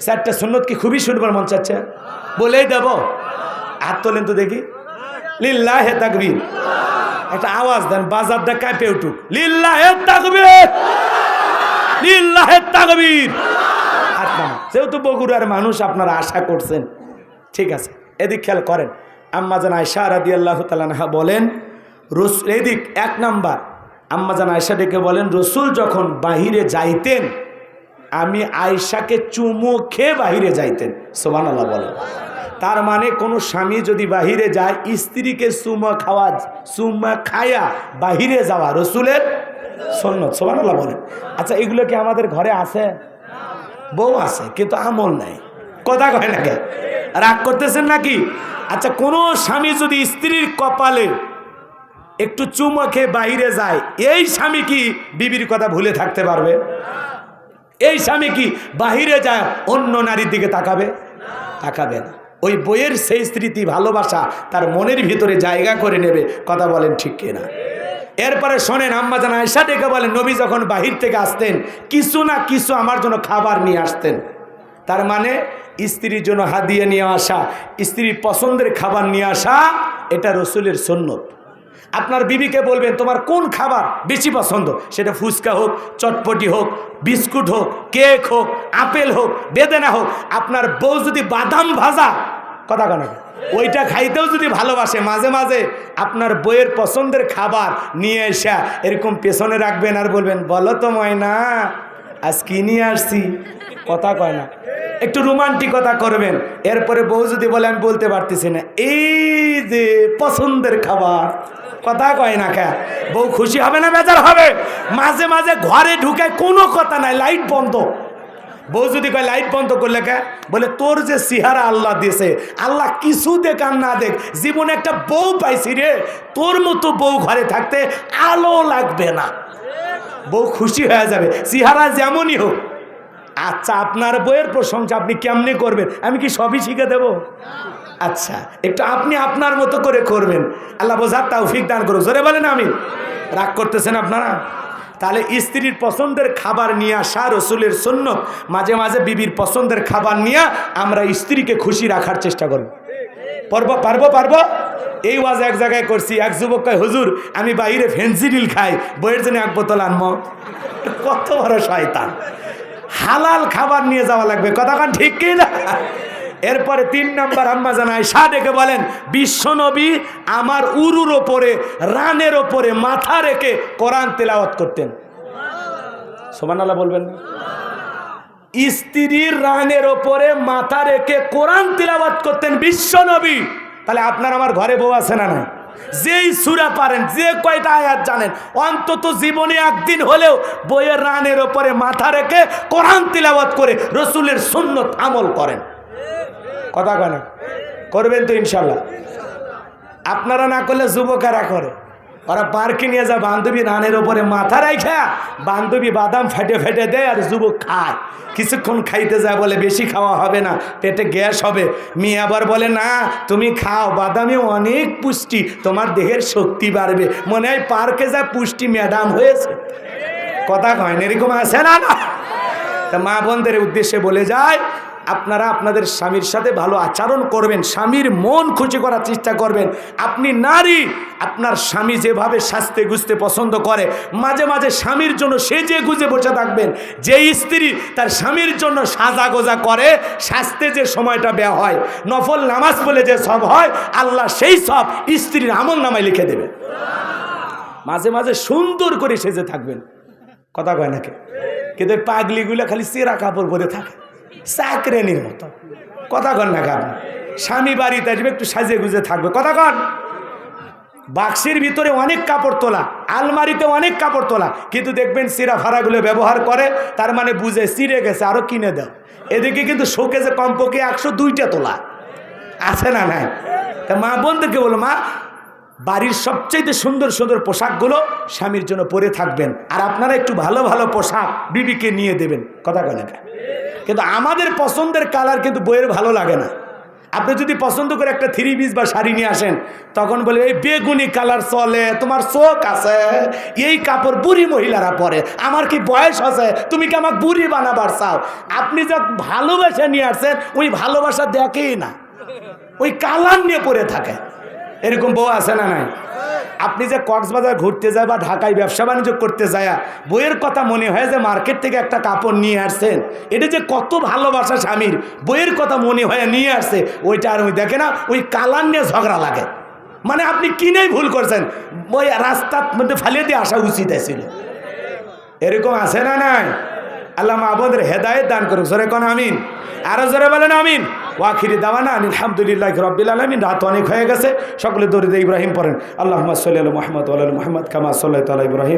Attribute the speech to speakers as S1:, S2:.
S1: চারটা সুন্নত কি খুবই শুনবার মন চাচ্ছে? বলেই দেব, হাত তোলেন তো দেখি। লিল্লাহে তাকবীর, একটা আওয়াজ দেন, বাজারটা কাঁপে উঠুক। লিল্লাহে তাকবীর, লিল্লাহে তাকবীর। হাত নামান। যেহেতু বগুড়ার মানুষ আপনারা আশা করছেন, ঠিক আছে। এদিক খেয়াল করেন, আম্মাজান আয়েশা রাদিয়াল্লাহু তাআলা আনহা বলেন, এদিক এক নাম্বার, আম্মাজান আয়েশা ডেকে বলেন, রসুল যখন বাহিরে যাইতেন আমি আয়েশাকে চুমু খেয়ে বাহিরে যাইতেন। সুবহানাল্লাহ বলেন। তার মানে কোনো স্বামী যদি বাহিরে যায়, স্ত্রীকে চুমা খায়া বাহিরে যাওয়া রসুলের সুন্নাত। সুবহানাল্লাহ বলেন। আচ্ছা, এগুলো কি আমাদের ঘরে আছে? বউ আছে কিন্তু আমল নাই। কথা কয় না, রাগ করতেছেন নাকি? আচ্ছা, কোনো স্বামী যদি স্ত্রীর কপালে একটু চুমা খেয়ে বাহিরে যায়, এই স্বামী কি বিবির কথা ভুলে থাকতে পারবে? এই স্বামী কি বাহিরে যায় অন্য নারীর দিকে তাকাবে? তাকাবে না। ওই বইয়ের সেই স্মৃতি, ভালোবাসা তার মনের ভিতরে জায়গা করে নেবে। কথা বলেন ঠিক কিনা? এরপরে শোনেন, আম্মাজান আয়েশা ডেকে বলেন, নবী যখন বাহির থেকে আসতেন কিছু না কিছু আমার জন্য খাবার নিয়ে আসতেন। তার মানে স্ত্রীর জন্য হাদিয়া নিয়ে আসা, স্ত্রীর পছন্দের খাবার নিয়ে আসা, এটা রসুলের সুন্নত। আপনার বিবিকে বলবেন তোমার কোন খাবার বেশি পছন্দ, সেটা ফুচকা হোক, চটপটি হোক, বিস্কুট হোক, কেক হোক, আপেল হোক, বেদানা হোক। আপনার বউ যদি বাদাম ভাজা, কথা কেন, ওইটা খাইতেও যদি ভালোবাসে, মাঝে মাঝে আপনার বইয়ের পছন্দের খাবার নিয়ে এসে এরকম পেছনে রাখবেন আর বলবেন, বলো তো ময়না আজ কি নিয়ে আসছি। কথা কয় না, একটু রোমান্টিকতা করবেন। এরপরে বউ যদি বলে আমি বলতে পারতেছি না, এই যে পছন্দের খাবার, কথা কয় না কে, বউ খুশি হবে না বেজার হবে? মাঝে মাঝে ঘরে ঢুকে কোনো কথা নাই, লাইট বন্ধ। বউ যদি কয় লাইট বন্ধ করলে কে, বলে তোর যে চেহারা আল্লাহ দিয়েছে, আল্লাহ কিছু দেখ আর না দেখ, জীবনে একটা বউ পাইছি রে, তোর মতো বউ ঘরে থাকতে আলো লাগবে না। বউ খুশি হয়ে যাবে, চেহারা যেমনই হোক। আচ্ছা, আপনার বইয়ের প্রশংসা আপনি কেমনে করবেন? আমি কি সবই শিখে দেব? আচ্ছা, একটু আপনি আপনার মতো করে করবেন। আল্লাহ বোঝার তৌফিক দান করুন। জোরে বলেন আমি। রাগ করতেছেন আপনারা? তাহলে স্ত্রীর পছন্দের খাবার নিয়ে আসা রসুলের সুন্নত। মাঝে মাঝে বিবির পছন্দের খাবার নিয়ে আমরা স্ত্রীকে খুশি রাখার চেষ্টা করব। পারবো। এই ওয়াজ এক জায়গায় করছি, এক যুবক কয়, হুজুর আমি বাইরে ফেন্সিডিল খাই, বইয়ের জন্য এক বোতল আনবো। কত বড় শয়তান! হালাল খাবার নিয়ে যাওয়া লাগবে। কথা কান ঠিক কি না? এরপরে 3 নাম্বার, আম্মাজান আয়েশা ডেকে বলেন, বিশ্বনবী আমার উরুর ওপরে, রানের ওপরে মাথা রেখে কোরআন তেলাওয়াত করতেন। সুবহানাল্লাহ বলবেন না? স্ত্রীর রানের ওপরে মাথা রেখে কোরআন তেলাওয়াত করতেন বিশ্বনবী। তাহলে আপনার আমার ঘরে বউ আছে না নাই? যেই সূরা পারেন, যে কয়টা আয়াত জানেন, অন্তত জীবনে একদিন হলেও বইয়ের রানের ওপরে মাথা রেখে কোরআন তিলাওয়াত করে রসুলের সুন্নত আমল করেন। কথা কয় না? করবেন তো ইনশাল্লাহ? আপনারা না করলে যুবকেরা করে। ওরা পার্কে নিয়ে যায়, বান্ধবী রানের ওপরে মাথা রাখা, বান্ধবী বাদাম ফেটে ফেটে দেয় আর যুবক খায়। কিছুক্ষণ খাইতে যায়, বলে বেশি খাওয়া হবে না, পেটে গ্যাস হবে। মেয়ে আবার বলে না তুমি খাও, বাদামে অনেক পুষ্টি, তোমার দেহের শক্তি বাড়বে। মনে হয় পার্কে যায় পুষ্টি ম্যাডাম হয়েছে। কথা কয় না? এরকম আছে না? তা মা বোনদের উদ্দেশ্যে বলে যায়, আপনারা আপনাদের স্বামীর সাথে ভালো আচরণ করবেন, স্বামীর মন খুশি করার চেষ্টা করবেন। আপনি নারী, আপনার স্বামী যেভাবে সাজতে গুজতে পছন্দ করে, মাঝে মাঝে স্বামীর জন্য সেজে গুজে বসে থাকবেন। যে স্ত্রী তার স্বামীর জন্য সাজা গোজা করে, সাজতে যে সময়টা ব্যয় হয়, নফল নামাজ বলে যে সব হয়, আল্লাহ সেই সব স্ত্রীর আমল নামায় লিখে দেবে। মাঝে মাঝে সুন্দর করে সেজে থাকবেন। কথা কয় নাকি? কিন্তু পাগলিগুলো খালি চেরা কাপড় পরে থাকে, চাকরেনির মতো। কথা কন না আপনি? স্বামী বাড়িতে আসবে, একটু সাজে গুজে থাকবে। কথা কন? বাক্সের ভিতরে অনেক কাপড় তোলা, আলমারিতে অনেক কাপড় তোলা, কিন্তু দেখবেন চিরা ফাড়াগুলো ব্যবহার করে, তার মানে বুঝে চিরে গেছে, আরো কিনে দাও। এদিকে কিন্তু শোকেজে কমপক্ষে 102টা তোলা আছে না নাই? তা মা বোনদেরকে বলো, মা বাড়ির সবচেয়ে সুন্দর সুন্দর পোশাকগুলো স্বামীর জন্য পরে থাকবেন, আর আপনারা একটু ভালো ভালো পোশাক বিবিকে নিয়ে দেবেন। কথা কয় না? কিন্তু আমাদের পছন্দের কালার কিন্তু বইয়ের ভালো লাগে না। আপনি যদি পছন্দ করে একটা 3 পিস বা শাড়ি নিয়ে আসেন, তখন বলে এই বেগুনি কালার চলে, তোমার চোখ আছে, এই কাপড় বুড়ি মহিলারা পরে, আমার কি বয়স আছে, তুমি কি আমাকে বুড়ি বানাবার চাও? আপনি যা ভালোবাসা নিয়ে আসছেন, ওই ভালোবাসা দেখেই না, ওই কালার নিয়ে পড়ে থাকে। এরকম বউ আছে না নাই? আপনি যে কক্সবাজার ঘুরতে যায় বা ঢাকায় ব্যবসা বাণিজ্য করতে যায়, বইয়ের কথা মনে হয় যে মার্কেট থেকে একটা কাপড় নিয়ে আসছেন, এটা যে কত ভালোবাসা স্বামীর, বইয়ের কথা মনে হয় নিয়ে আসছে, ওইটা আর ওই দেখে না, ওই কালার নিয়ে ঝগড়া লাগে। মানে আপনি কিনেই ভুল করছেন, ওই রাস্তার মধ্যে ফালিয়ে দিয়ে আসা উচিত ছিল। এরকম আছে না নাই? আল্লাহ আমাদের হেদায়েত দান করুক। জোরে কোন আমিন, আরো জোরে বলেন আমিন। ওয়াখিরি দাওয়ানা আলহামদুলিল্লাহি রাব্বিল আলামিন। রাত অনেক হয়ে গেছে, সকলে দরুদ ইব্রাহিম পড়েন। আল্লাহুম্মা সাল্লি আলা মুহাম্মদ ওয়া আলা আলি মুহাম্মদ কামা সাল্লাইতা আলা ইব্রাহিম